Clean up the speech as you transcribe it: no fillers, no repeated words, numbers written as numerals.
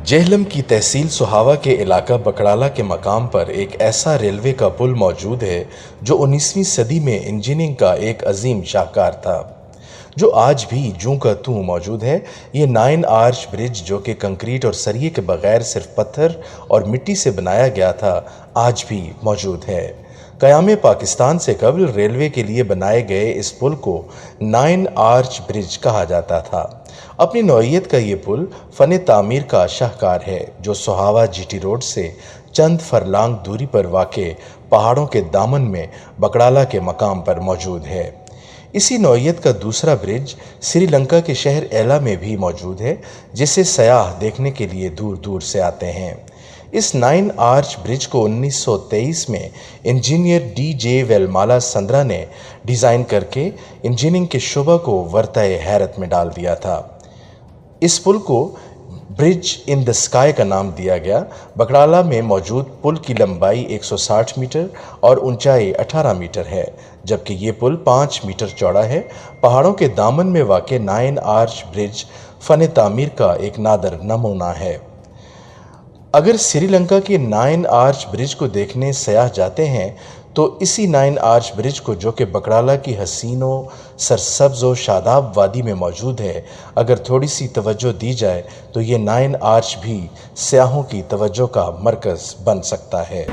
जेहलम की तहसील सुहावा के इलाका बकड़ाला के मकाम पर एक ऐसा रेलवे का पुल मौजूद है जो 19वीं सदी में इंजीनियरिंग का एक अजीम शाहकार था, जो आज भी जूं का तूं मौजूद है। ये 9 आर्च ब्रिज, जो कि कंक्रीट और सरिये के बगैर सिर्फ पत्थर और मिट्टी से बनाया गया था, आज भी मौजूद है। क़याम पाकिस्तान से कबल रेलवे के लिए बनाए गए इस पुल को 9 आर्च ब्रिज कहा जाता था। अपनी नौइयत का ये पुल फ़न तामीर का शाहकार है, जो सुहावा जीटी रोड से चंद फरलांग दूरी पर वाक़े पहाड़ों के दामन में बकड़ाला के मकाम पर मौजूद है। इसी नौइयत का दूसरा ब्रिज श्रीलंका के शहर एला में भी मौजूद है, जिसे सयाह देखने के लिए दूर दूर से आते हैं। इस 9 आर्च ब्रिज को 1923 में इंजीनियर DJ वेलमाला संद्रा ने डिज़ाइन करके इंजीनियरिंग के शोबा को वर्ताए हैरत में डाल दिया था। इस पुल को ब्रिज इन द स्काई का नाम दिया गया। बकड़ाला में मौजूद पुल की लंबाई 160 मीटर और ऊंचाई 18 मीटर है, जबकि ये पुल 5 मीटर चौड़ा है। पहाड़ों के दामन में वाक़े 9 आर्च ब्रिज फ़न तामीर का एक नादर नमूना है। अगर श्रीलंका के 9 आर्च ब्रिज को देखने सयाह जाते हैं तो इसी 9 आर्च ब्रिज को, जो कि बकड़ाला की हसीनों सरसब्ज़ व शादाब वादी में मौजूद है, अगर थोड़ी सी तवज्जो दी जाए तो ये 9 आर्च भी सयाहों की तवज्जो का मरकज़ बन सकता है।